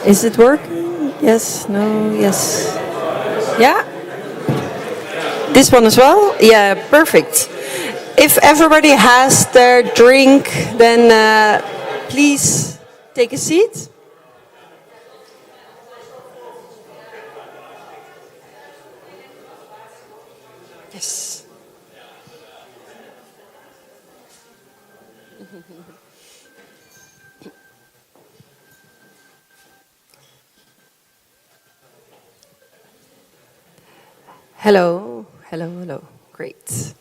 Is it working? Yes, no, yes. Yeah? This one as well? Yeah, perfect. If everybody has their drink, then please take a seat. Yes. Hello, hello, hello. Great.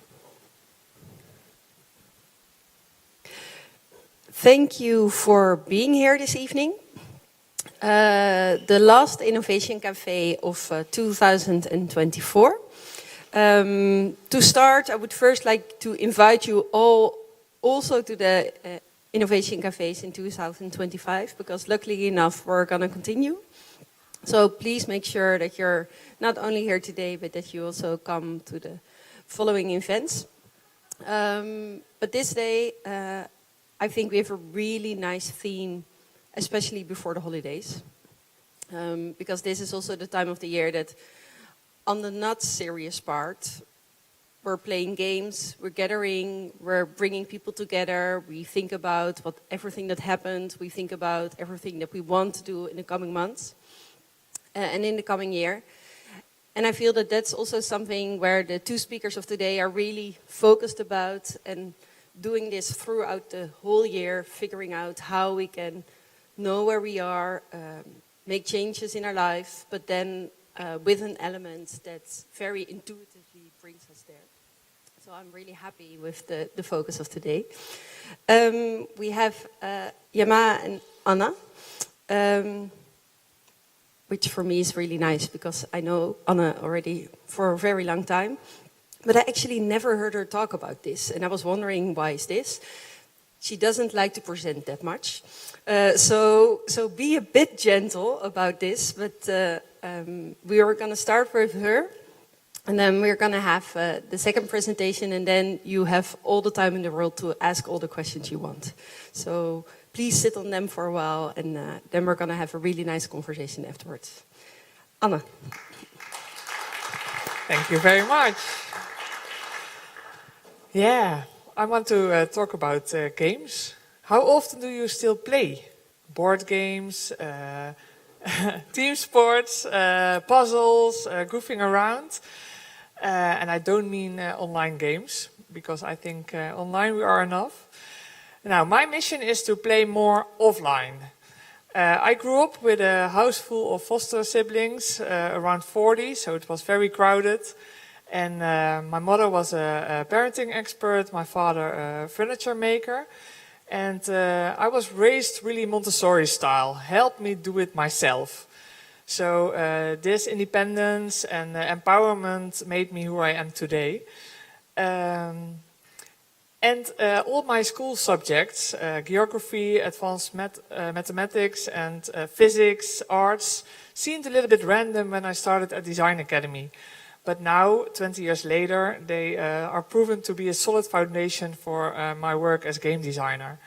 Thank you for being here this evening. The last Innovation Café of 2024. To start, I would first like to invite you all also to the Innovation Cafés in 2025, because luckily enough, we're going to continue. So please make sure that you're not only here today, but that you also come to the following events. But this day, I think we have a really nice theme, especially before the holidays. Because this is also the time of the year that, on the not serious part, we're playing games, we're gathering, we're bringing people together, we think about everything that happened, we think about everything that we want to do in the coming months and in the coming year. And I feel that that's also something where the two speakers of today are really focused about, and doing this throughout the whole year, figuring out how we can know where we are, make changes in our life, but then with an element that very intuitively brings us there. So I'm really happy with the focus of today. We have Yama and Anne, which for me is really nice because I know Anne already for a very long time. But I actually never heard her talk about this, and I was wondering, why is this? She doesn't like to present that much. So be a bit gentle about this, but we are going to start with her, and then we're going to have the second presentation, and then you have all the time in the world to ask all the questions you want. So please sit on them for a while, and then we're going to have a really nice conversation afterwards. Anne. Thank you very much. Yeah, I want to talk about games. How often do you still play? Board games, team sports, puzzles, goofing around. And I don't mean online games, because I think online we are enough. Now, my mission is to play more offline. I grew up with a house full of foster siblings, around 40, so it was very crowded. And my mother was a parenting expert, my father a furniture maker. And I was raised really Montessori style, help me do it myself. So this independence and empowerment made me who I am today. And all my school subjects, geography, advanced mathematics and physics, arts, seemed a little bit random when I started at Design Academy. But now, 20 years later, they are proven to be a solid foundation for my work as game designer.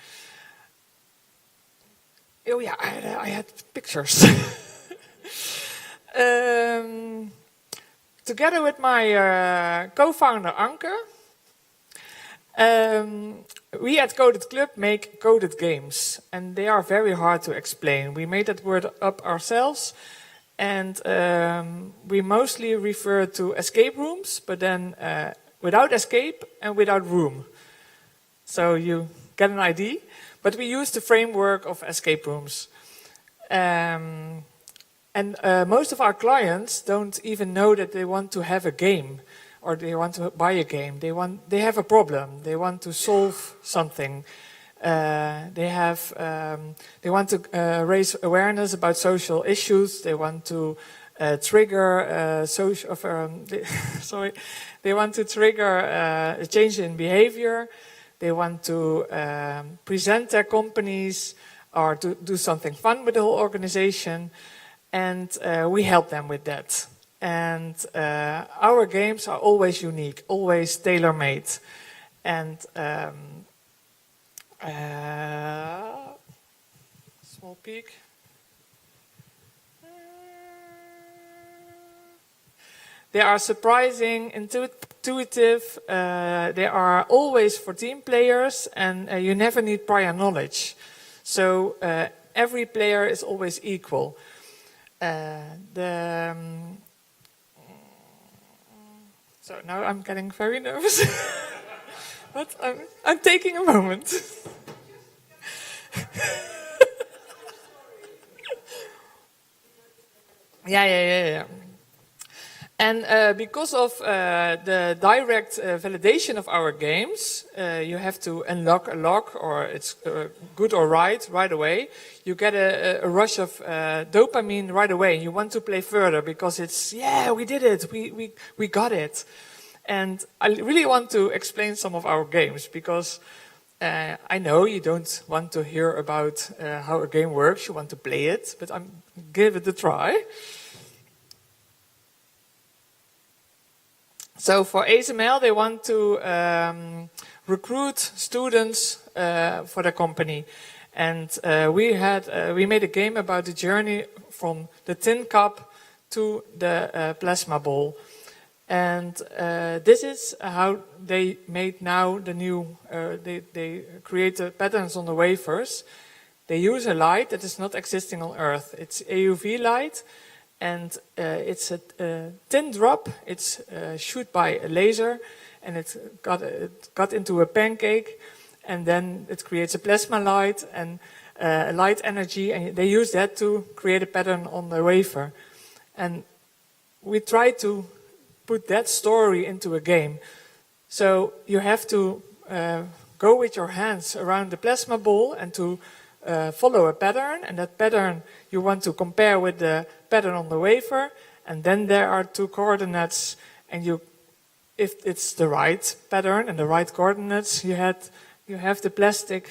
Oh yeah, I had pictures. Together with my co-founder Anke, we at Coded Club make coded games, and they are very hard to explain. We made that word up ourselves. And we mostly refer to escape rooms, but then without escape and without room. So you get an idea. But we use the framework of escape rooms. And most of our clients don't even know that they want to have a game or they want to buy a game. They have a problem. They want to solve something. They want to raise awareness about social issues. They want to trigger They want to trigger a change in behavior. They want to present their companies or to do something fun with the whole organization, and we help them with that. And our games are always unique, always tailor-made, and small peek. They are surprising, intuitive, they are always for team players, and you never need prior knowledge. So every player is always equal. So now I'm getting very nervous, but I'm taking a moment. Yeah. And because of the direct validation of our games, you have to unlock a lock, or it's good or right away. You get a rush of dopamine right away, and you want to play further because it's, yeah, we did it, we got it. And I really want to explain some of our games, because I know you don't want to hear about how a game works, you want to play it, but I'm give it a try. So for ASML, they want to recruit students for the company. And we made a game about the journey from the tin cup to the plasma ball. And this is how they made now the new, they create the patterns on the wafers. They use a light that is not existing on Earth. It's EHV light. And it's a tin drop. It's shot by a laser, and it got into a pancake, and then it creates a plasma light and light energy, and they use that to create a pattern on the wafer. And we try to put that story into a game. So you have to go with your hands around the plasma ball and to follow a pattern, and that pattern you want to compare with the pattern on the wafer, and then there are two coordinates, and if it's the right pattern and the right coordinates, you have the plastic,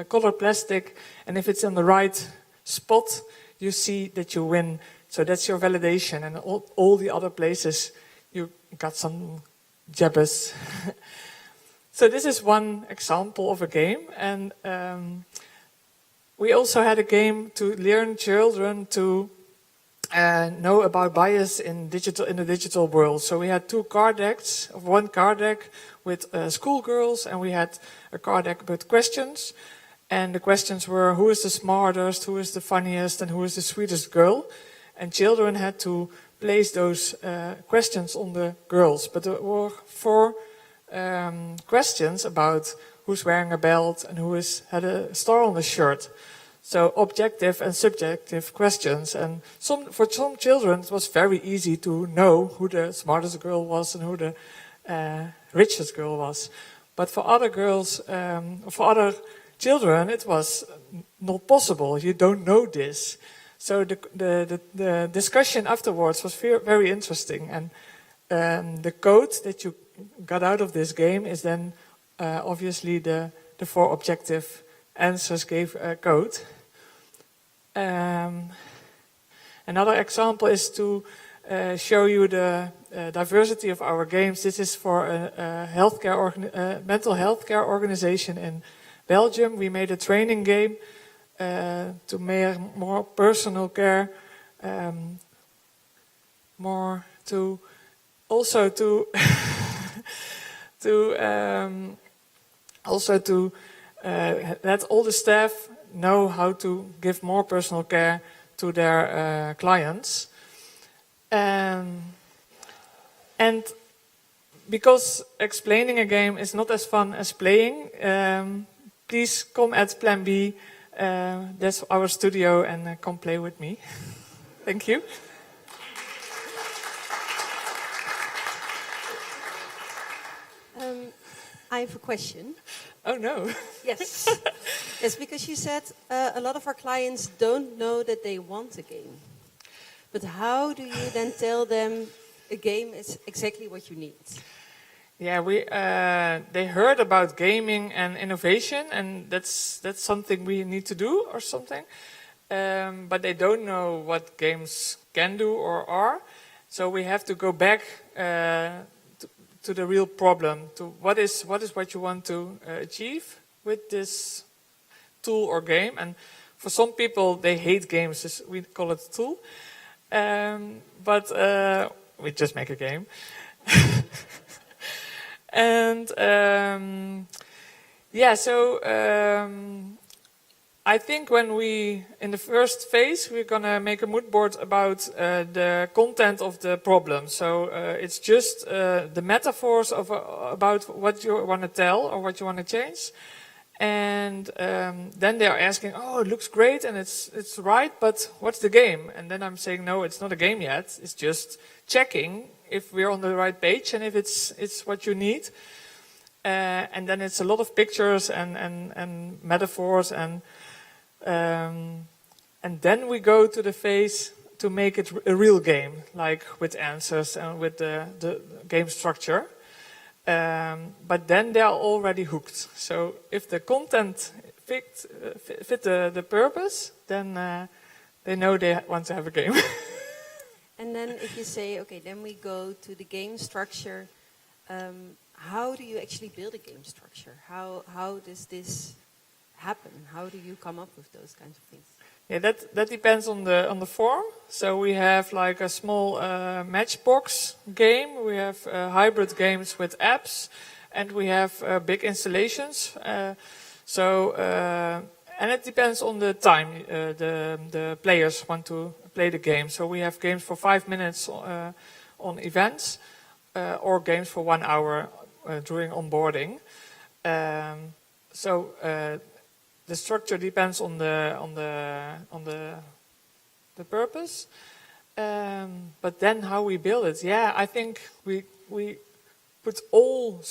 colored plastic, and if it's in the right spot, you see that you win. So that's your validation, and all the other places you got some jabbers. So this is one example of a game, and we also had a game to learn children to know about bias in the digital world. So we had two card decks, one card deck with schoolgirls, and we had a card deck with questions. And the questions were, who is the smartest, who is the funniest, and who is the sweetest girl? And children had to place those questions on the girls. But there were four questions about who's wearing a belt and who had a star on the shirt. So objective and subjective questions. And for some children, it was very easy to know who the smartest girl was and who the richest girl was. But for other girls, for other children, it was not possible. You don't know this. So the discussion afterwards was very interesting. And the code that you got out of this game is then obviously the four objective answers gave a code. Another example is to show you the diversity of our games. This is for a mental health care organization in Belgium. We made a training game to make more personal care, more to also to let all the staff know how to give more personal care to their clients. And because explaining a game is not as fun as playing, please come at Plan B. That's our studio, and come play with me. Thank you. I have a question. Oh no. Yes. Yes, because you said a lot of our clients don't know that they want a game. But how do you then tell them a game is exactly what you need? Yeah, they heard about gaming and innovation, and that's something we need to do or something. But they don't know what games can do or are. So we have to go back to the real problem, to what is what you want to achieve with this tool or game. And for some people, they hate games, we call it a tool. But we just make a game. And I think in the first phase, we're going to make a mood board about the content of the problem. So it's just the metaphors about what you want to tell or what you want to change. And then they are asking, oh, it looks great and it's right, but what's the game? And then I'm saying, no, it's not a game yet. It's just checking if we're on the right page and if it's what you need. And then it's a lot of pictures and metaphors and then we go to the phase to make it a real game, like with answers and with the game structure. But then they are already hooked. So if the content fit the purpose, then they know they want to have a game. And then if you say, okay, then we go to the game structure, how do you actually build a game structure? How does this happen? How do you come up with those kinds of things? Yeah, that depends on the form. So we have like a small matchbox game. We have hybrid games with apps, and we have big installations. And it depends on the time the players want to play the game. So we have games for 5 minutes on events, or games for 1 hour during onboarding. The structure depends on the purpose, but then how we build it. Yeah, I think we put all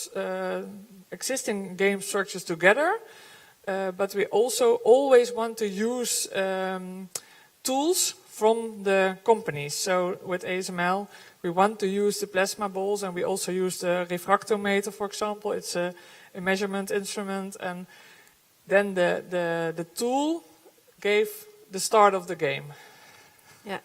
existing game structures together, but we also always want to use tools from the companies. So with ASML, we want to use the plasma balls, and we also use the refractometer, for example. It's a measurement instrument, and then the tool gave the start of the game. Yeah.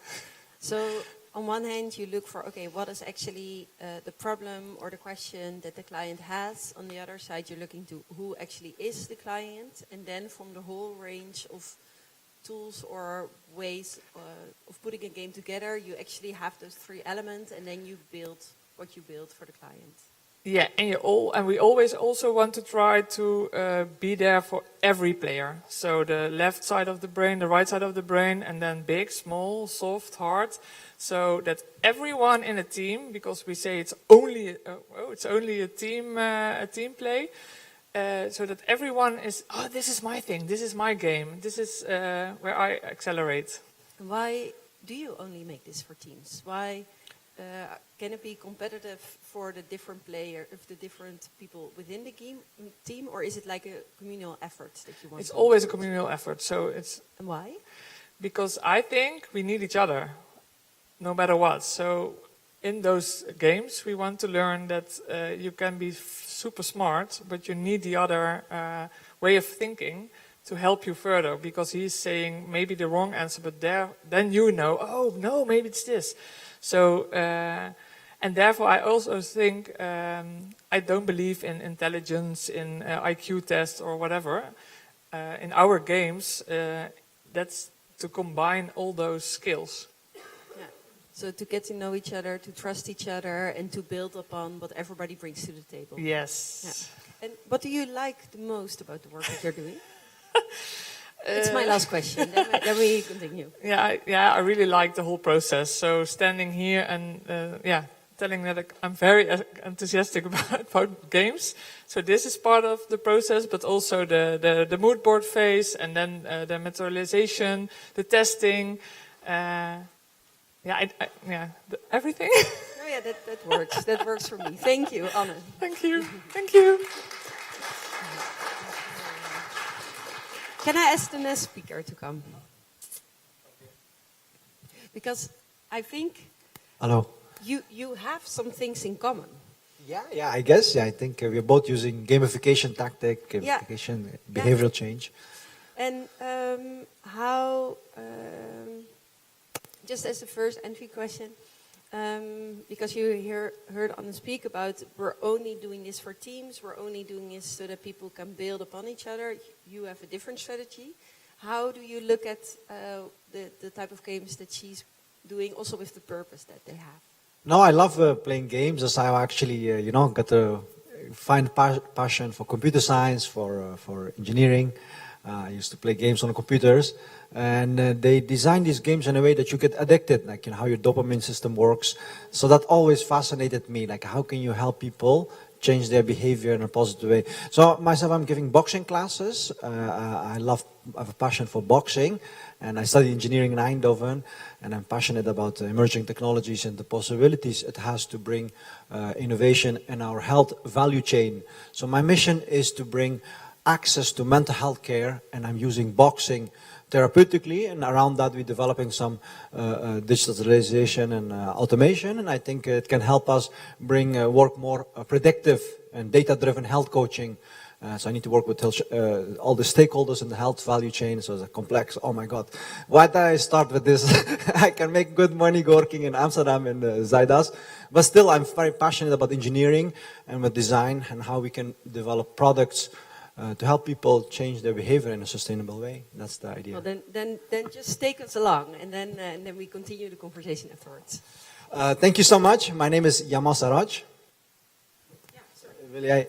So on one hand, you look for, okay, what is actually the problem or the question that the client has. On the other side, you're looking to who actually is the client. And then from the whole range of tools or ways of putting a game together, you actually have those three elements, and then you build what you build for the client. Yeah, and we always also want to try to be there for every player. So the left side of the brain, the right side of the brain, and then big, small, soft, hard. So that everyone in a team, because we say it's only a team play. So that everyone is, oh, this is my thing, this is my game, this is where I accelerate. Why do you only make this for teams? Why can it be competitive for the different the different people within the team, or is it like a communal effort that you want? It's always a communal effort. So it's. And why? Because I think we need each other, no matter what. So in those games, we want to learn that you can be super smart, but you need the other way of thinking to help you further, because he's saying maybe the wrong answer, but then you know, oh no, maybe it's this. So, and therefore I also think I don't believe in intelligence, in IQ tests or whatever. In our games, that's to combine all those skills. Yeah. So to get to know each other, to trust each other, and to build upon what everybody brings to the table. Yes. Yeah. And what do you like the most about the work that you're doing? It's my last question. Then we continue. I really like the whole process. So standing here and telling that I'm very enthusiastic about games. So this is part of the process, but also the mood board phase, and then the materialization, the testing. Everything. Oh yeah, that works. That works for me. Thank you, Anne. Thank you. Thank you. Can I ask the next speaker to come? Because I think Hello. you have some things in common. Yeah, I guess. Yeah, I think we're both using gamification tactic, gamification, behavioral change. And how, just as the first entry question, because you heard Anne speak about we're only doing this for teams, we're only doing this so that people can build upon each other. You have a different strategy. How do you look at the type of games that she's doing, also with the purpose that they have? No, I love playing games. That's how I actually, got to find passion for computer science, for engineering. I used to play games on computers, and they design these games in a way that you get addicted, like how your dopamine system works. So that always fascinated me. Like, how can you help people change their behavior in a positive way? So myself, I'm giving boxing classes. I have a passion for boxing, and I study engineering in Eindhoven, and I'm passionate about emerging technologies and the possibilities it has to bring innovation in our health value chain. So my mission is to bring access to mental health care, and I'm using boxing therapeutically, and around that we're developing some digitalization and automation, and I think it can help us bring work more predictive and data-driven health coaching. So I need to work with all the stakeholders in the health value chain, so it's a complex, oh my God. Why did I start with this? I can make good money working in Amsterdam and Zuidas, but still I'm very passionate about engineering and with design and how we can develop products to help people change their behavior in a sustainable way. That's the idea. Well, then just take us along, and then we continue the conversation afterwards. Thank you so much. My name is Yama Saraj. Yeah, sorry. Wil jij...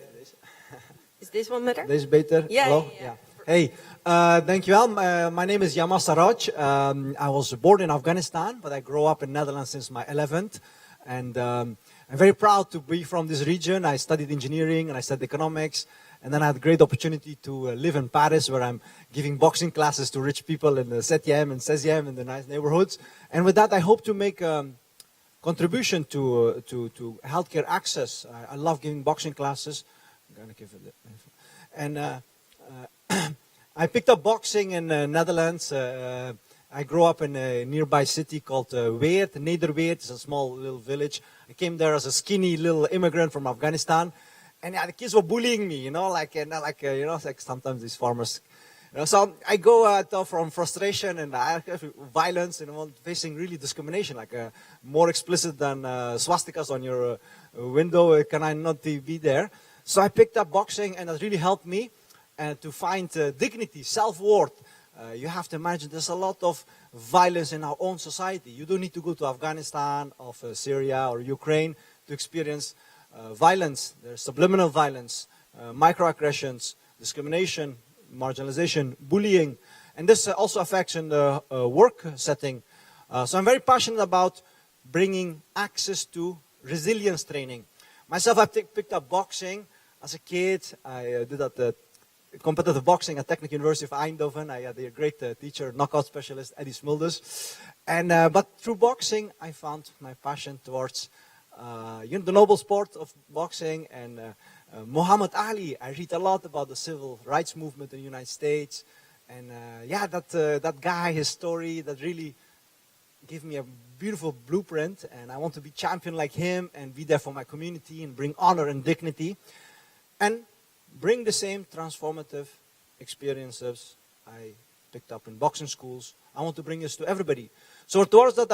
Is this one better? Deze beter? Yeah, Hello? yeah. Hey, dankjewel. My name is Yama Saraj. I was born in Afghanistan, but I grew up in Netherlands since my 11th. And I'm very proud to be from this region. I studied engineering and I studied economics. And then I had a great opportunity to live in Paris, where I'm giving boxing classes to rich people in the 7e and 16e in the nice neighborhoods. And with that, I hope to make a contribution to healthcare access. I love giving boxing classes. I'm going to give it. And I picked up boxing in Netherlands. I grew up in a nearby city called Weert, Nederweert. It's a small little village. I came there as a skinny little immigrant from Afghanistan. And yeah, the kids were bullying me, like sometimes these farmers. So I go from frustration and violence, facing really discrimination, like more explicit than swastikas on your window. Can I not be there? So I picked up boxing, and that really helped me to find dignity, self-worth. You have to imagine there's a lot of violence in our own society. You don't need to go to Afghanistan or Syria or Ukraine to experience violence. There's subliminal violence, microaggressions, discrimination, marginalization, bullying. And this also affects in the work setting. So I'm very passionate about bringing access to resilience training. Myself, I picked up boxing as a kid. I did that competitive boxing at Technical University of Eindhoven. I had a great teacher, knockout specialist, Eddie Smulders. And but through boxing, I found my passion towards the noble sport of boxing. And Muhammad Ali, I read a lot about the civil rights movement in the United States. And that guy, his story, that really gave me a beautiful blueprint. And I want to be champion like him and be there for my community and bring honor and dignity. And bring the same transformative experiences I picked up in boxing schools. I want to bring this to everybody. So towards that,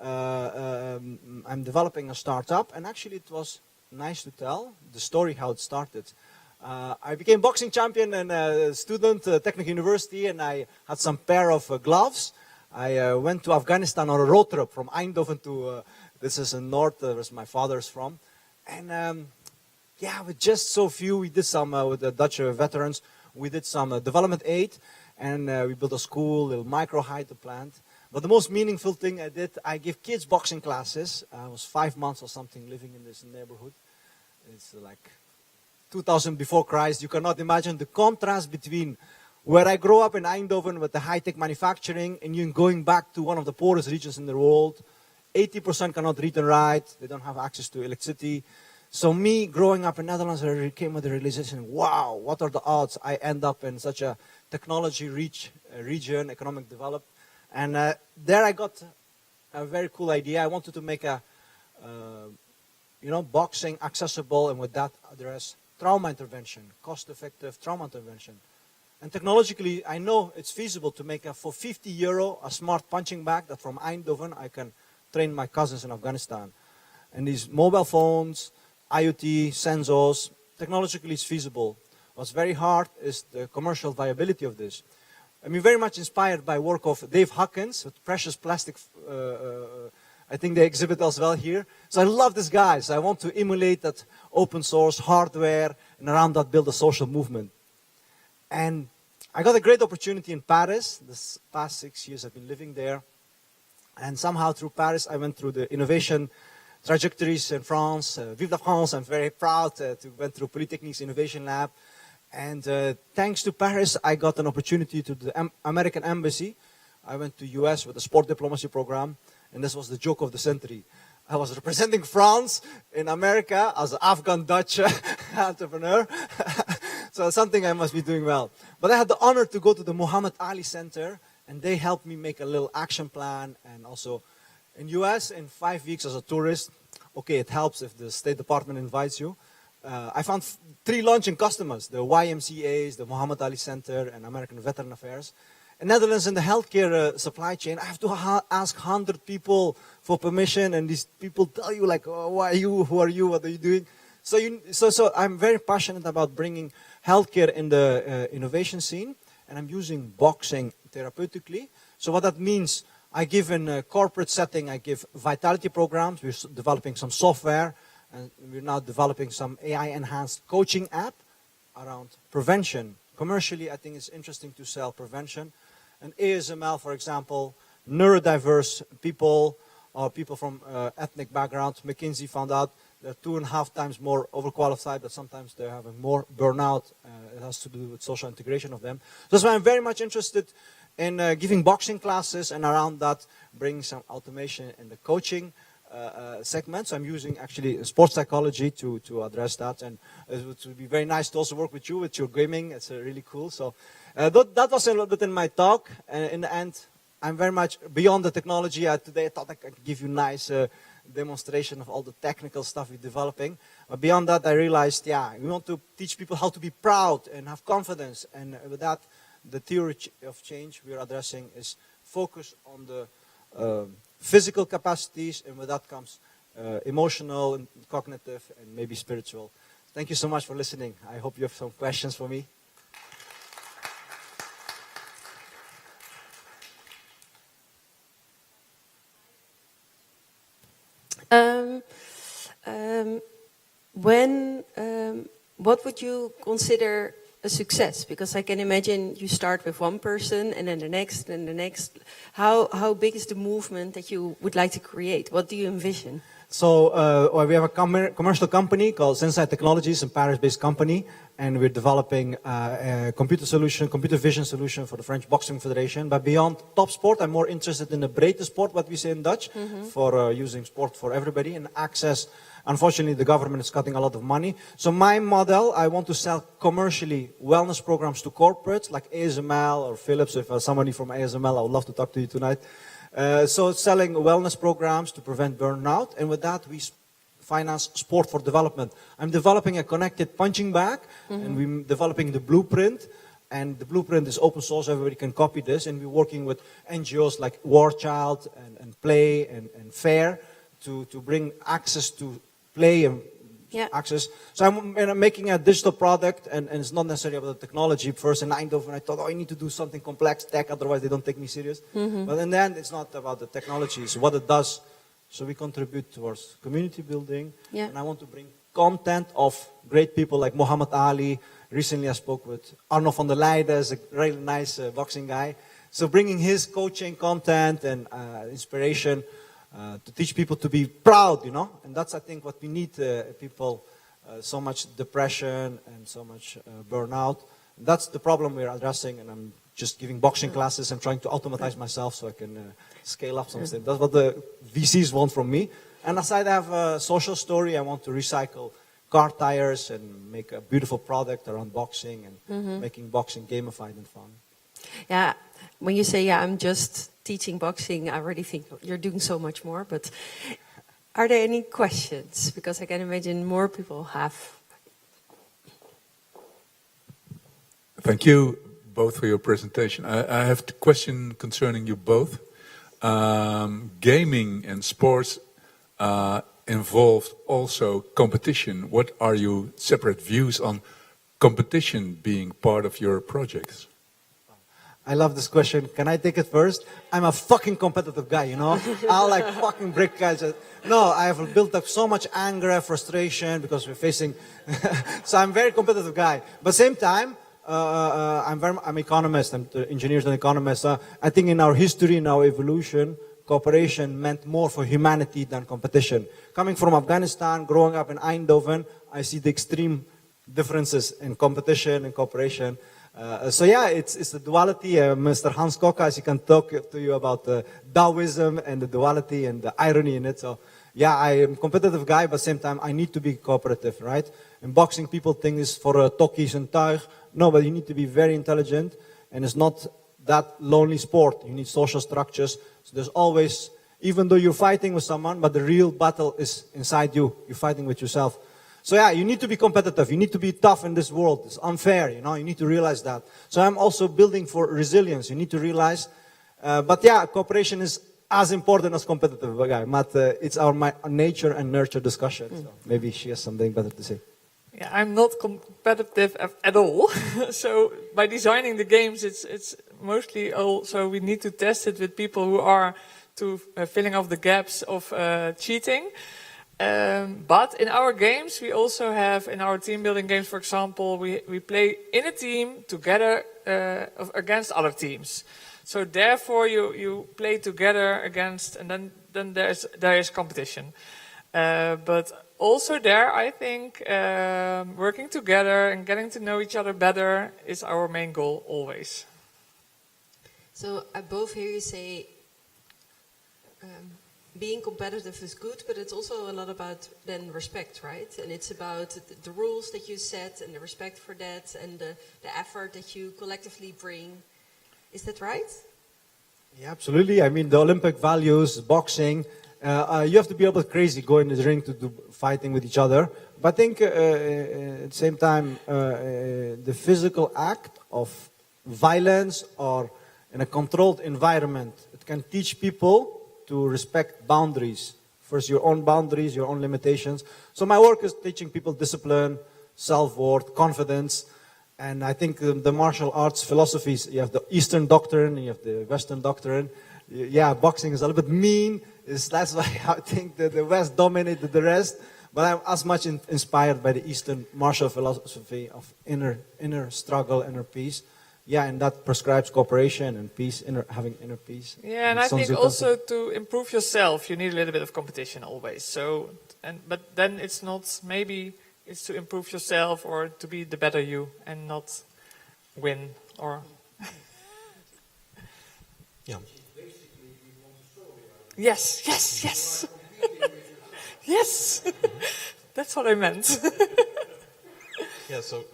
I'm developing a startup, and actually it was nice to tell the story how it started. I became boxing champion and a student at Technical University, and I had some pair of gloves. I went to Afghanistan on a road trip from Eindhoven to, this is in north, where my father's from. And with just so few, we did some, with the Dutch veterans, we did some development aid, and we built a school, a little micro-hydro plant. But the most meaningful thing I did, I gave kids boxing classes. I was 5 months or something living in this neighborhood. It's like 2000 before Christ. You cannot imagine the contrast between where I grew up in Eindhoven with the high-tech manufacturing and you going back to one of the poorest regions in the world. 80% cannot read and write. They don't have access to electricity. So me growing up in Netherlands, I came with the realization, wow, what are the odds I end up in such a technology-rich region, economic developed. And there I got a very cool idea. I wanted to make a, boxing accessible, and with that address trauma intervention, cost-effective trauma intervention. And technologically, I know it's feasible to make for €50 a smart punching bag that from Eindhoven I can train my cousins in Afghanistan. And these mobile phones, IoT, sensors, technologically it's feasible. What's very hard is the commercial viability of this. I'm very much inspired by work of Dave Hawkins with precious plastic I think they exhibit as well here. So I love these guys. I want to emulate that open source hardware and around that build a social movement. And I got a great opportunity in Paris. This past 6 years I've been living there. And somehow through Paris I went through the innovation trajectories in France. Vive la France, I'm very proud to went through Polytechnic's Innovation Lab. And thanks to Paris, I got an opportunity to the American Embassy. I went to US with a sport diplomacy program, and this was the joke of the century. I was representing France in America as an Afghan-Dutch entrepreneur. So something I must be doing well. But I had the honor to go to the Muhammad Ali Center, and they helped me make a little action plan. And also in US, in 5 weeks as a tourist, okay, it helps if the State Department invites you. I found 3 launching customers, the YMCAs, the Muhammad Ali Center, and American Veteran Affairs. In Netherlands, in the healthcare supply chain, I have to ask 100 people for permission, and these people tell you, like, oh, why are you, who are you, what are you doing? So I'm very passionate about bringing healthcare in the innovation scene, and I'm using boxing therapeutically. So what that means, I give in a corporate setting, I give vitality programs. We're developing some software, and we're now developing some AI-enhanced coaching app around prevention. Commercially, I think it's interesting to sell prevention. And ASML, for example, neurodiverse people or people from ethnic backgrounds, McKinsey found out they're 2.5 times more overqualified, but sometimes they're having more burnout. It has to do with social integration of them. So that's why I'm very much interested in giving boxing classes, and around that, bringing some automation in the coaching segment. So I'm using actually sports psychology to address that, and it would be very nice to also work with you with your gaming. It's really cool. So that was a little bit in my talk. And in the end, I'm very much beyond the technology. Today I thought I could give you a nice demonstration of all the technical stuff we're developing. But beyond that, I realized, yeah, we want to teach people how to be proud and have confidence. And with that, the theory of change we're addressing is focus on the physical capacities, and with that comes emotional and cognitive and maybe spiritual. Thank you so much for listening. I hope you have some questions for me. What would you consider a success? Because I can imagine you start with one person and then the next and the next. How big is the movement that you would like to create? What do you envision? So we have a commercial company called Sensei Technologies, a Paris-based company, and we're developing a computer vision solution for the French Boxing Federation. But beyond top sport, I'm more interested in the breedte sport, what we say in Dutch, for using sport for everybody and access. Unfortunately, the government is cutting a lot of money. So my model, I want to sell commercially wellness programs to corporates like ASML or Philips. If somebody from ASML, I would love to talk to you tonight. So selling wellness programs to prevent burnout, and with that we finance sport for development. I'm developing a connected punching bag, and we're developing the blueprint, and the blueprint is open source, everybody can copy this, and we're working with NGOs like War Child and Play and FAIR to bring access to play and access. So I'm making a digital product, and it's not necessarily about the technology. First in Eindhoven, I thought, I need to do something complex tech, otherwise they don't take me serious. But in the end, it's not about the technology, it's what it does. So we contribute towards community building, and I want to bring content of great people like Muhammad Ali. Recently I spoke with Arno van der Leijden, is a really nice boxing guy. So bringing his coaching content and inspiration to teach people to be proud, you know, and that's, I think, what we need. People, so much depression and so much burnout. That's the problem we're addressing, and I'm just giving boxing classes and trying to automatize myself so I can scale up something. That's what the VCs want from me. And aside, I have a social story. I want to recycle car tires and make a beautiful product around boxing and making boxing gamified and fun. Yeah, when you say, I'm just teaching boxing, I already think you're doing so much more. But are there any questions? Because I can imagine more people have. Thank you both for your presentation. I have a question concerning you both. Gaming and sports involved also competition. What are your separate views on competition being part of your projects? I love this question. Can I take it first? I'm a fucking competitive guy, you know? I'll like fucking break guys. No, I have built up so much anger, frustration because we're facing. So I'm a very competitive guy. But same time, I'm economist. I'm engineers and economists. I think in our history, in our evolution, cooperation meant more for humanity than competition. Coming from Afghanistan, growing up in Eindhoven, I see the extreme differences in competition and cooperation. So yeah, it's the duality. Mr. Hans Kokas, he can talk to you about the Taoism and the duality and the irony in it. So yeah, I am a competitive guy, but at the same time, I need to be cooperative, right? In boxing, people think it's for tokkies and tuig. No, but you need to be very intelligent, and it's not that lonely sport. You need social structures. So there's always, even though you're fighting with someone, but the real battle is inside you. You're fighting with yourself. So yeah, you need to be competitive. You need to be tough in this world. It's unfair, you know. You need to realize that. So I'm also building for resilience. You need to realize. But yeah, cooperation is as important as competitive. But it's our nature and nurture discussion. So maybe she has something better to say. Yeah, I'm not competitive at all. So by designing the games, it's mostly also we need to test it with people who are filling up the gaps of cheating. But in our games, we also have, in our team building games, for example, we play in a team together against other teams. So therefore, you play together against, and then there is competition. But also there, I think working together and getting to know each other better is our main goal always. So I both hear you say being competitive is good, but it's also a lot about then respect, right? And it's about the rules that you set and the respect for that and the effort that you collectively bring. Is that right? Yeah, absolutely. I mean, the Olympic values, boxing, you have to be a bit crazy going in the ring to do fighting with each other. But I think at the same time, the physical act of violence or in a controlled environment, it can teach people to respect boundaries. First, your own boundaries, your own limitations. So my work is teaching people discipline, self-worth, confidence. And I think the martial arts philosophies, you have the Eastern doctrine, you have the Western doctrine. Yeah, boxing is a little bit mean. That's why I think that the West dominated the rest. But I'm as much inspired by the Eastern martial philosophy of inner struggle, inner peace. Yeah, and that prescribes cooperation and peace, having inner peace. Yeah, and I think also to improve yourself, you need a little bit of competition always. So, but then it's not, maybe it's to improve yourself or to be the better you and not win or... Yeah. Yes, yes, yes. Yes, that's what I meant. Yeah, so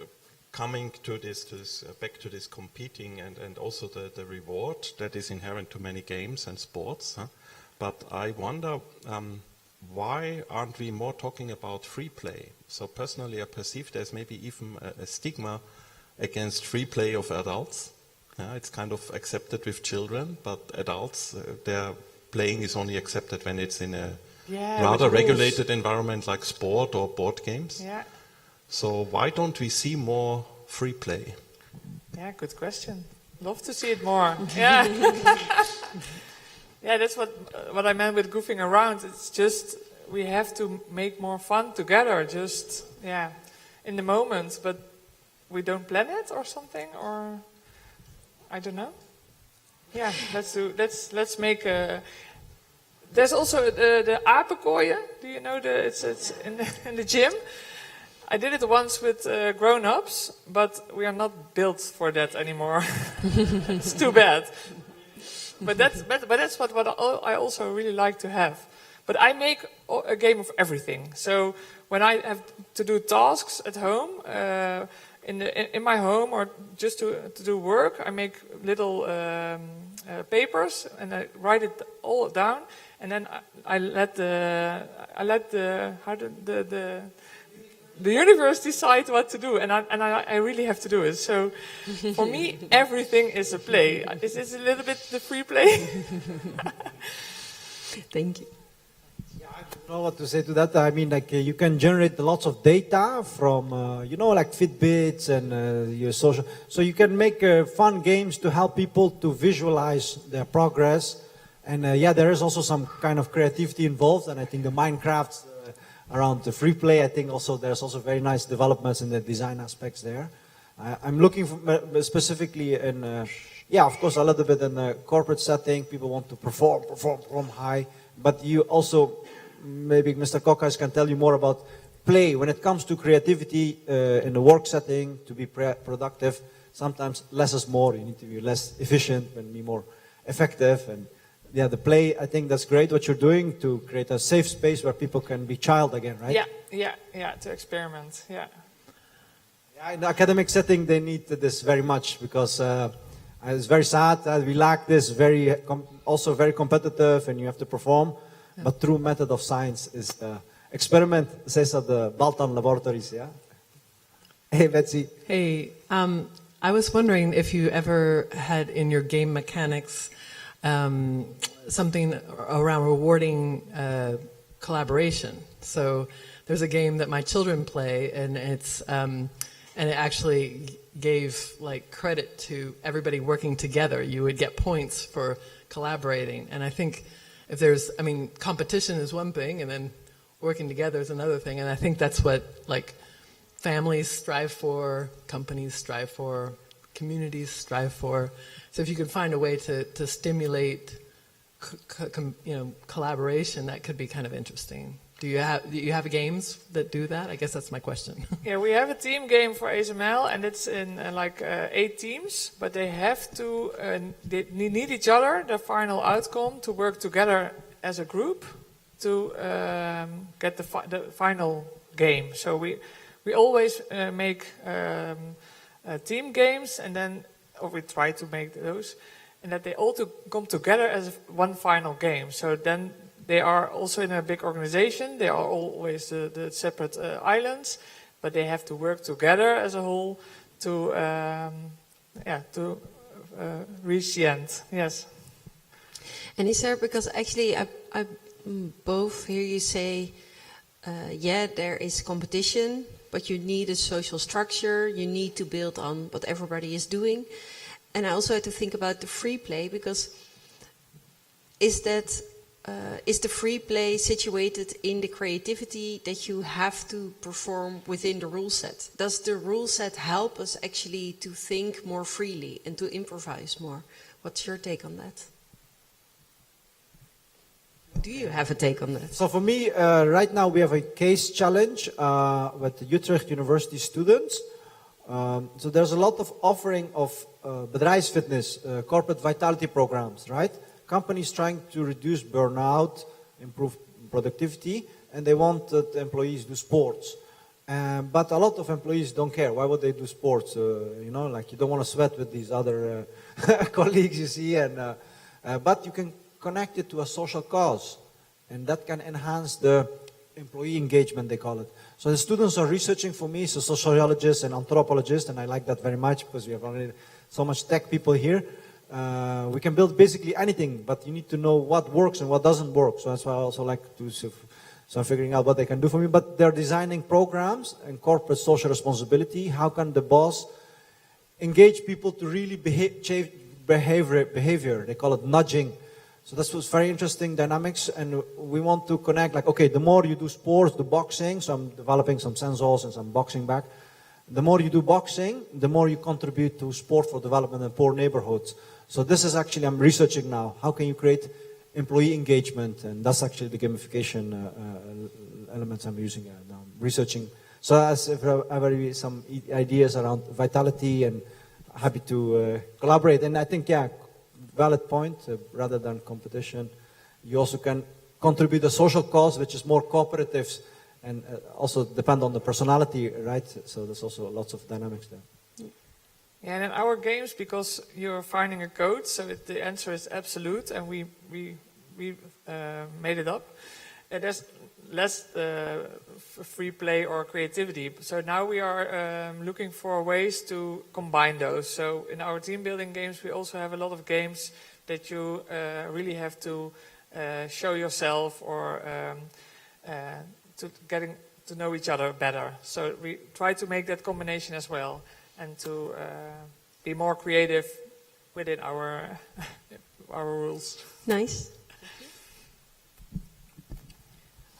coming to this back to this competing and also the reward that is inherent to many games and sports. But I wonder, why aren't we more talking about free play? So personally, I perceive there's maybe even a stigma against free play of adults. It's kind of accepted with children, but adults, their playing is only accepted when it's in a rather regulated environment like sport or board games. Yeah. So why don't we see more free play? Yeah, good question. Love to see it more. Yeah. Yeah, that's what I meant with goofing around. It's just we have to make more fun together, just in the moment, but we don't plan it or something, or I don't know. Yeah, let's make a. There's also the apenkooien. Do you know it's in the gym? I did it once with grown-ups, but we are not built for that anymore. It's too bad. But that's what I also really like to have. But I make a game of everything. So when I have to do tasks at home, in my home, or just to do work, I make little papers and I write it all down, and then I let the universe decide what to do, and I really have to do it. So for me, everything is a play. Is this a little bit the free play? Thank you. Yeah, I don't know what to say to that. I mean, like you can generate lots of data from, like Fitbits and your social. So you can make fun games to help people to visualize their progress. And there is also some kind of creativity involved. And I think the Minecraft around the free play, I think also there's also very nice developments in the design aspects there. I'm looking for specifically in, of course, a little bit in a corporate setting. People want to perform high. But you also, maybe Mr. Kokhuis can tell you more about play. When it comes to creativity in the work setting, to be productive, sometimes less is more. You need to be less efficient and be more effective. And the play, I think that's great what you're doing to create a safe space where people can be child again, right? Yeah, to experiment, yeah. Yeah, in the academic setting, they need this very much because it's very sad that we lack this also very competitive and you have to perform. Yeah. But true method of science is experiment, says at the Baltan laboratories, yeah? Hey, Betsy. Hey, I was wondering if you ever had in your game mechanics something around rewarding collaboration. So there's a game that my children play, and it's and it actually gave like credit to everybody working together. You would get points for collaborating, and I think if there's, competition is one thing, and then working together is another thing, and I think that's what like families strive for, companies strive for, communities strive for. So if you could find a way to stimulate collaboration, that could be kind of interesting. Do you have games that do that? I guess that's my question. Yeah, we have a team game for ASML, and it's in 8 teams, but they have to they need each other, the final outcome, to work together as a group to get the final game. So we always make team games, and then we try to make those, and that they all come together as one final game. So then they are also in a big organization. They are always the separate islands, but they have to work together as a whole to reach the end. Yes. And is there, because actually I both hear you say, there is competition, but you need a social structure. You need to build on what everybody is doing. And I also had to think about the free play, because is the free play situated in the creativity that you have to perform within the rule set? Does the rule set help us actually to think more freely and to improvise more? What's your take on that? Do you have a take on that? So for me, right now we have a case challenge with the Utrecht University students. So there's a lot of offering of bedrijfsfitness, corporate vitality programs, right? Companies trying to reduce burnout, improve productivity, and they want that employees do sports. But a lot of employees don't care. Why would they do sports? You don't want to sweat with these other colleagues you see. But you can connect it to a social cause, and that can enhance the employee engagement, they call it. So the students are researching for me, so sociologists and anthropologists, and I like that very much because we have already so much tech people here. We can build basically anything, but you need to know what works and what doesn't work. So that's why I also like to, so I'm figuring out what they can do for me. But they're designing programs and corporate social responsibility. How can the boss engage people to really change behavior? They call it nudging. So this was very interesting dynamics, and we want to connect, the more you do sports, the boxing, so I'm developing some sensors and some boxing back. The more you do boxing, the more you contribute to sport for development in poor neighborhoods. So this is actually, I'm researching now, how can you create employee engagement, and that's actually the gamification elements I'm using now. I'm researching. So as if I have some ideas around vitality, and happy to collaborate. And I think, valid point, rather than competition. You also can contribute a social cause, which is more cooperatives, and also depend on the personality, right? So there's also lots of dynamics there. Yeah, and in our games, because you're finding a code, so the answer is absolute, and we made it up. And there's less free play or creativity. So now we are looking for ways to combine those. So in our team building games, we also have a lot of games that you really have to show yourself or to getting to know each other better. So we try to make that combination as well, and to be more creative within our rules. Nice.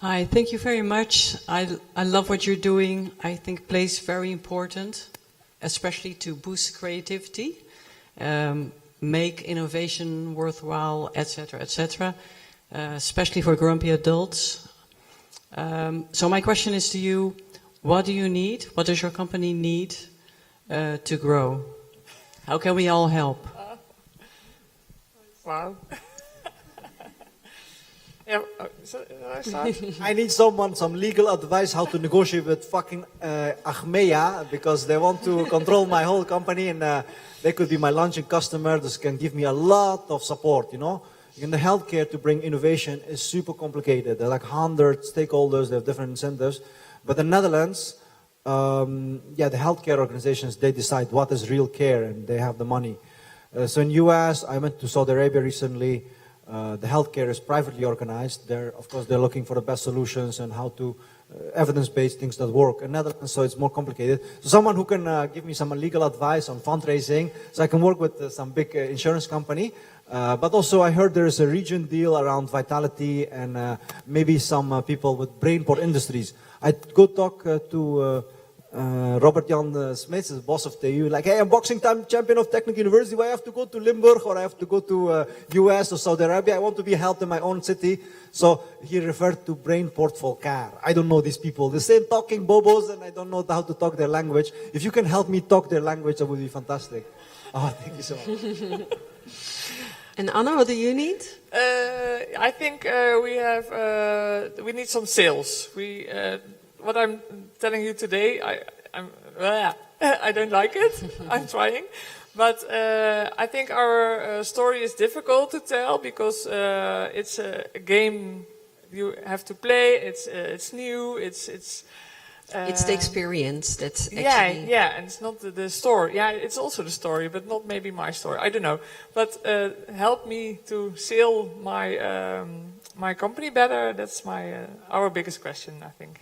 Hi, thank you very much. I love what you're doing. I think play is very important, especially to boost creativity, make innovation worthwhile, etc., etc., especially for grumpy adults. So my question is to you, what do you need? What does your company need to grow? How can we all help? Wow. Yeah, so I start? I need some legal advice how to negotiate with fucking Achmea, because they want to control my whole company, and they could be my launching customer. This can give me a lot of support, you know. In the healthcare, to bring innovation is super complicated. There are like 100 stakeholders, they have different incentives. But in the Netherlands, the healthcare organizations, they decide what is real care, and they have the money. So in US, I went to Saudi Arabia recently. The healthcare is privately organized. Of course, they're looking for the best solutions and how to evidence-based things that work. In Netherlands, so it's more complicated. So someone who can give me some legal advice on fundraising, so I can work with some big insurance company. But also, I heard there is a region deal around vitality and maybe some people with Brainport Industries. I'd go talk to Robert Jan Smits, the boss of TU, like, hey, I'm boxing champion of Technical University. Why I have to go to Limburg, or I have to go to US or Saudi Arabia? I want to be helped in my own city. So he referred to Brainport Volcar. I don't know these people. The same talking bobos, and I don't know how to talk their language. If you can help me talk their language, that would be fantastic. Oh, thank you so much. And Anna, what do you need? I think we need some sales. What I'm telling you today, I don't like it. I'm trying. But I think our story is difficult to tell because it's a game you have to play. It's new. It's the experience that's actually... Yeah, and it's not the story. Yeah, it's also the story, but not maybe my story. I don't know. But help me to sell my company better. That's our biggest question, I think.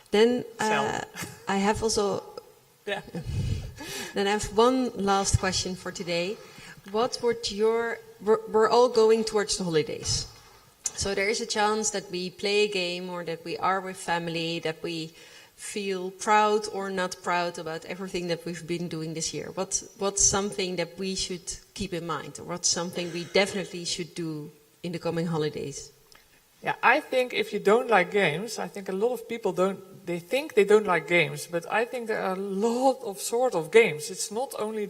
Then I have also... Yeah. Then I have one last question for today. What would we're all going towards the holidays. So there is a chance that we play a game, or that we are with family, that we feel proud or not proud about everything that we've been doing this year. What's something that we should keep in mind, or what's something we definitely should do in the coming holidays? Yeah, I think if you don't like games, I think a lot of people they think they don't like games, but I think there are a lot of sort of games. It's not only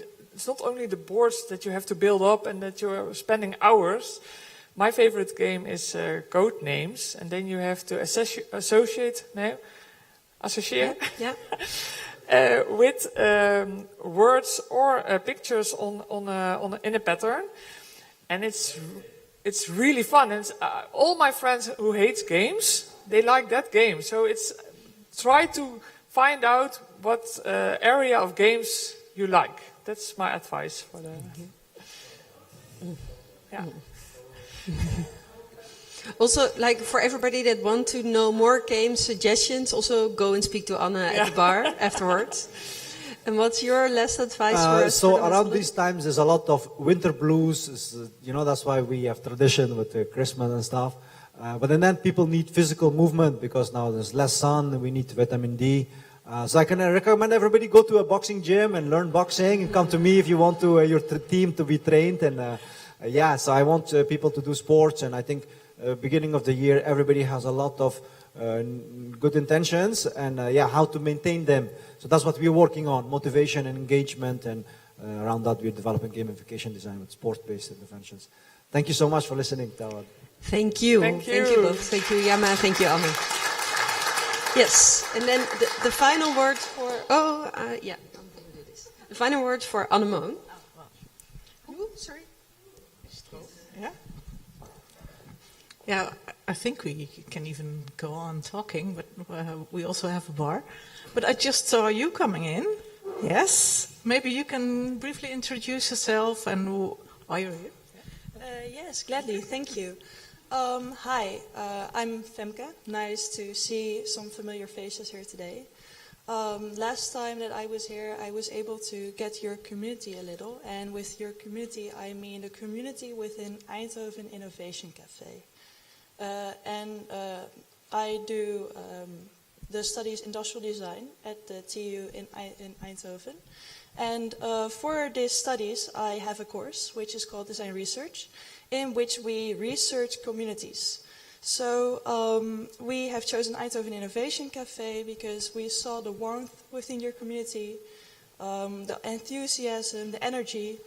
the boards that you have to build up and that you're spending hours. My favorite game is code names, and then you have to associate with words or pictures in a pattern, and it's really fun. And all my friends who hate games, they like that game. So try to find out what area of games you like. That's my advice for the. Yeah. Also, like for everybody that want to know more game suggestions, also go and speak to Anna at the bar afterwards. And what's your last advice for us? So around these times, there's a lot of winter blues. That's why we have tradition with Christmas and stuff. But then people need physical movement because now there's less sun. We need vitamin D. So I can recommend everybody go to a boxing gym and learn boxing, and come to me if you want your team to be trained. And so I want people to do sports. And I think beginning of the year, everybody has a lot of good intentions, and how to maintain them. So that's what we're working on, motivation and engagement, and around that we're developing gamification design with sport-based interventions. Thank you so much for listening, Tawad. Thank you. Thank you. Thank you both. Thank you, Yama. Thank you, Anna. Yes, and then the final word for... I'm going to do this. The final word for Annemoon. Sorry. Yeah. Yeah, I think we can even go on talking, but we also have a bar. But I just saw you coming in. Yes. Maybe you can briefly introduce yourself and why you're here. Yes, gladly. Thank you. Hi, I'm Femke. Nice to see some familiar faces here today. Last time that I was here, I was able to get your community a little. And with your community, I mean the community within Eindhoven Innovation Café. I do the studies industrial design at the TU in Eindhoven. And for these studies, I have a course which is called Design Research, in which we research communities. So we have chosen Eindhoven Innovation Café because we saw the warmth within your community, the enthusiasm, the energy,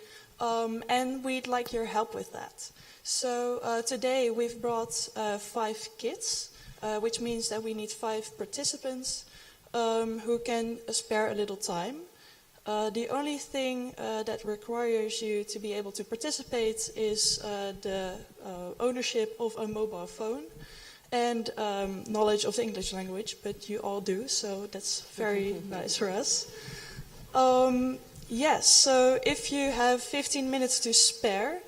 and we'd like your help with that. So today we've brought 5 kits, which means that we need 5 participants who can spare a little time. The only thing that requires you to be able to participate is the ownership of a mobile phone and knowledge of the English language, but you all do, so that's very nice for us. Yes, so if you have 15 minutes to spare,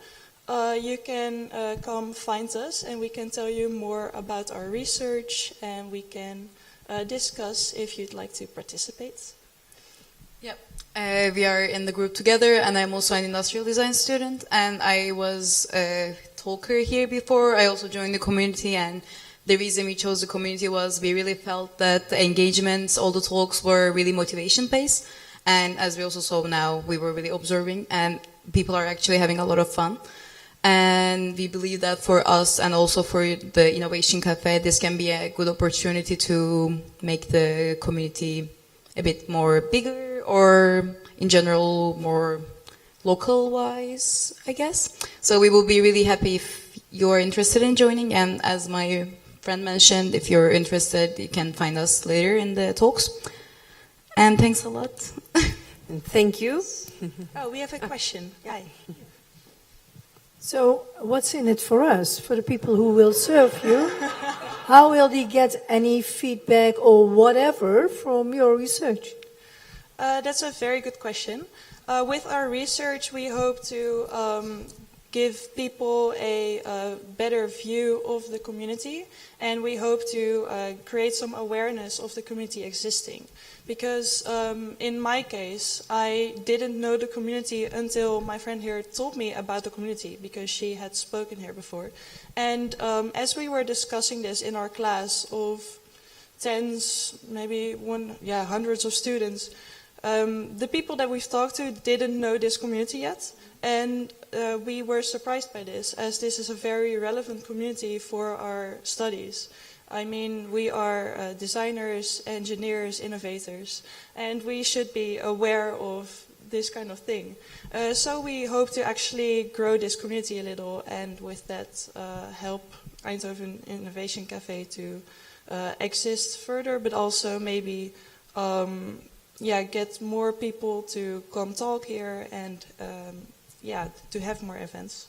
you can come find us and we can tell you more about our research and we can discuss if you'd like to participate. Yep. We are in the group together, and I'm also an industrial design student, and I was a talker here before. I also joined the community, and the reason we chose the community was we really felt that the engagements, all the talks were really motivation-based, and as we also saw now, we were really observing, and people are actually having a lot of fun. And we believe that for us and also for the Innovation Cafe, this can be a good opportunity to make the community a bit more bigger, or in general more local wise, I guess. So we will be really happy if you're interested in joining, and as my friend mentioned, if you're interested you can find us later in the talks. And thanks a lot. And thank you. Oh, we have a question. Hi. So what's in it for us, for the people who will serve you? How will they get any feedback or whatever from your research? That's a very good question. With our research, we hope to give people a better view of the community, and we hope to create some awareness of the community existing. Because in my case, I didn't know the community until my friend here told me about the community, because she had spoken here before. And as we were discussing this in our class of tens, maybe hundreds of students, the people that we've talked to didn't know this community yet, and we were surprised by this, as this is a very relevant community for our studies. I mean, we are designers, engineers, innovators, and we should be aware of this kind of thing. So we hope to actually grow this community a little, and with that help Eindhoven Innovation Cafe to exist further, but also maybe get more people to come talk here and to have more events.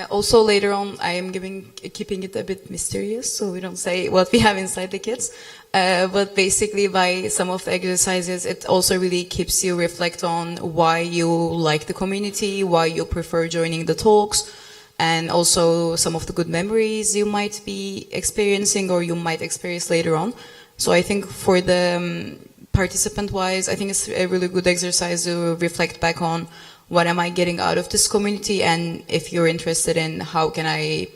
Also later on, I am keeping it a bit mysterious, so we don't say what we have inside the kits. But basically, by some of the exercises, it also really keeps you reflect on why you like the community, why you prefer joining the talks, and also some of the good memories you might be experiencing or you might experience later on. So I think for the participant-wise, I think it's a really good exercise to reflect back on what am I getting out of this community, and if you're interested in how can I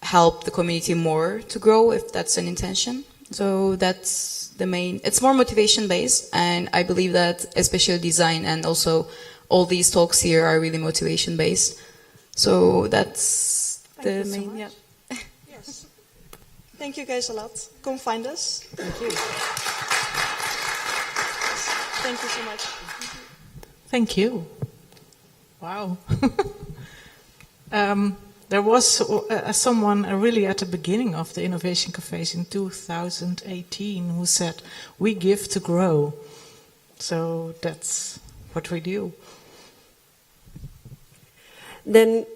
help the community more to grow, if that's an intention. So that's the main, it's more motivation-based, and I believe that especially design and also all these talks here are really motivation-based. So that's the main, yeah. Yes. Thank you guys a lot. Come find us. Thank you. Thank you so much. Thank you. Wow. There was someone really at the beginning of the Innovation Cafés in 2018 who said, "We give to grow." So that's what we do. Then,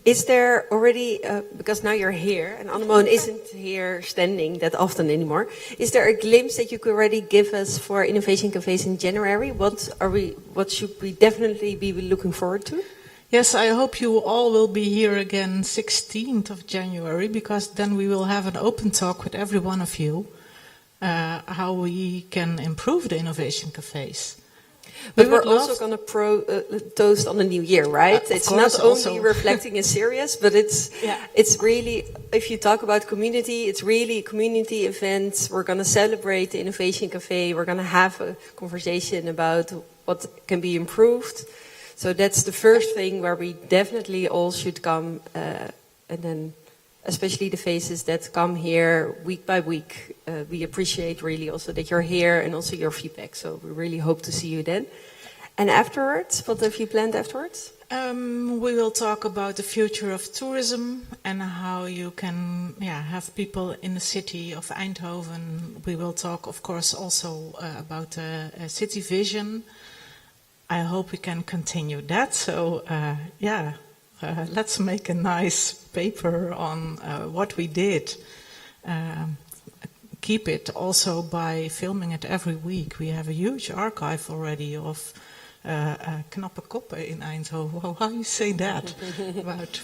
is there already, because now you're here, and Annemoon isn't here standing that often anymore, is there a glimpse that you could already give us for Innovation Cafés in January? What should we definitely be looking forward to? Yes, I hope you all will be here again 16th of January, because then we will have an open talk with every one of you how we can improve the innovation cafes. But we're also going to toast on the new year, right? It's not only reflecting a serious, but it's really, if you talk about community, it's really community events. We're going to celebrate the Innovation Café. We're going to have a conversation about what can be improved. So that's the first thing where we definitely all should come, and then especially the faces that come here week by week. We appreciate really also that you're here and also your feedback. So we really hope to see you then. And afterwards, what have you planned afterwards? We will talk about the future of tourism and how you can have people in the city of Eindhoven. We will talk, of course, also about city vision. I hope we can continue that. So, let's make a nice paper on what we did. Keep it also by filming it every week. We have a huge archive already of knappe koppen in Eindhoven. How you say that? About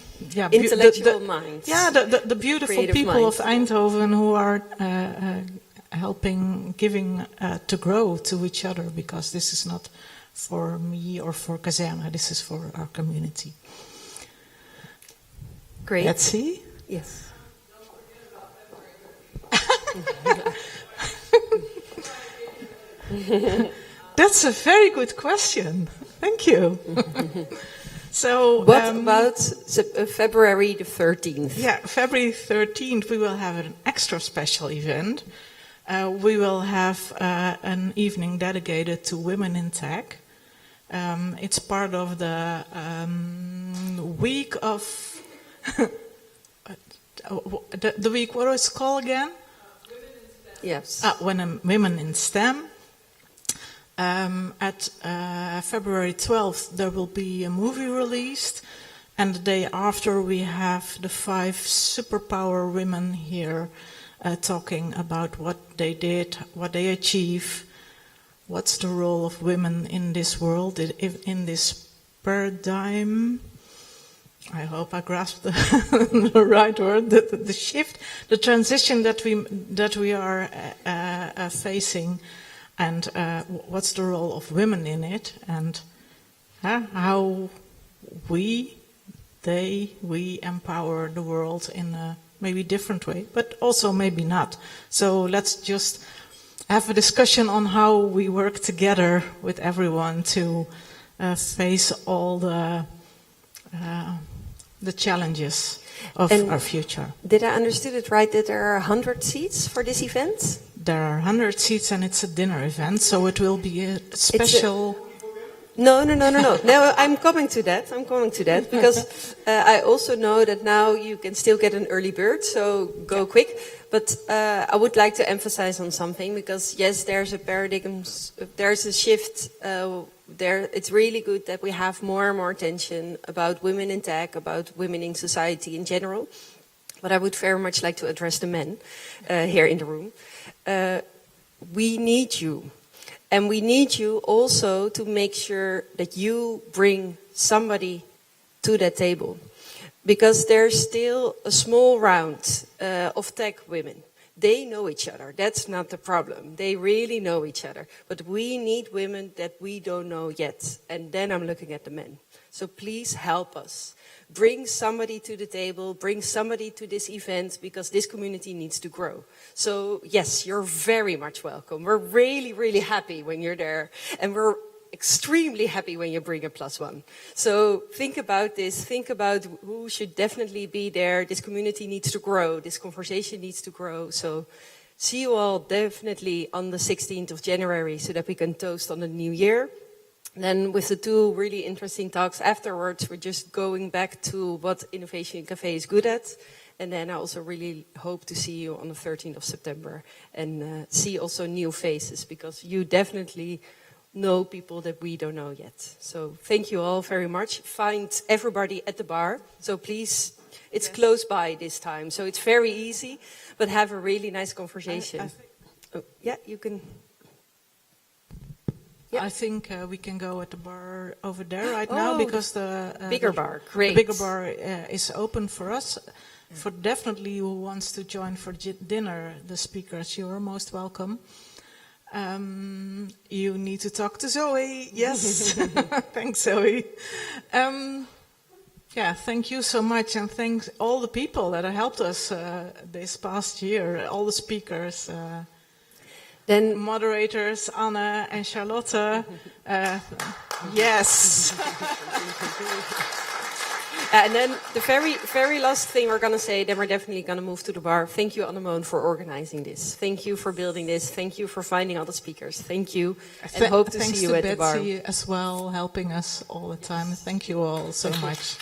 intellectual minds. Yeah, the beautiful Creative people minds. of Eindhoven who are helping, giving to grow to each other, because this is not for me or for Kazerne, this is for our community. Great. Let's see. Yes. That's a very good question. Thank you. So, what about February the 13th? Yeah, February 13th we will have an extra special event. We will have an evening dedicated to women in tech. It's part of the week of the week. What is it called again? Yes. Women in STEM. At February 12th there will be a movie released, and the day after we have the 5 superpower women here talking about what they did, what they achieve, what's the role of women in this world, in this paradigm. I hope I grasped the right word. The shift, the transition that we are facing, and what's the role of women in it, and how we empower the world in a maybe different way, but also maybe not. So let's just have a discussion on how we work together with everyone to face all the challenges of our future. Did I understood it right that there are 100 seats for this event? There are 100 seats and it's a dinner event, so it will be a special... No, I'm coming to that because I also know that now you can still get an early bird, so go quick. But I would like to emphasize on something, because yes, there's a paradigm, there's a shift. It's really good that we have more and more attention about women in tech, about women in society in general. But I would very much like to address the men here in the room. We need you. And we need you also to make sure that you bring somebody to that table. Because there's still a small round of tech women. They know each other. That's not the problem. They really know each other. But we need women that we don't know yet. And then I'm looking at the men. So please help us. Bring somebody to the table, bring somebody to this event, because this community needs to grow. So yes, you're very much welcome. We're really, really happy when you're there. And we're extremely happy when you bring a +1. So think about this, think about who should definitely be there. This community needs to grow, this conversation needs to grow. So see you all definitely on the 16th of January so that we can toast on the new year. Then with the 2 really interesting talks afterwards, we're just going back to what Innovation Café is good at. And then I also really hope to see you on the 13th of September and see also new faces, because you definitely know people that we don't know yet. So thank you all very much. Find everybody at the bar. So please, it's close by this time. So it's very easy, but have a really nice conversation. I think yeah, you can... Yeah. I think we can go at the bar over there right now because the bigger bar. Great. The bigger bar is open for us. For definitely who wants to join for dinner, the speakers, you are most welcome. You need to talk to Zoe. Yes. Thanks, Zoe. Yeah, thank you so much, and thanks all the people that have helped us this past year, all the speakers, Then moderators, Anne and Charlotte. Yes. And then the very last thing we're going to say, then we're definitely going to move to the bar. Thank you, Annemone, for organizing this. Thank you for building this. Thank you for finding all the speakers. Thank you, and hope to see you at the bar. Thanks to Betsy as well, helping us all the time. Thank you all so much.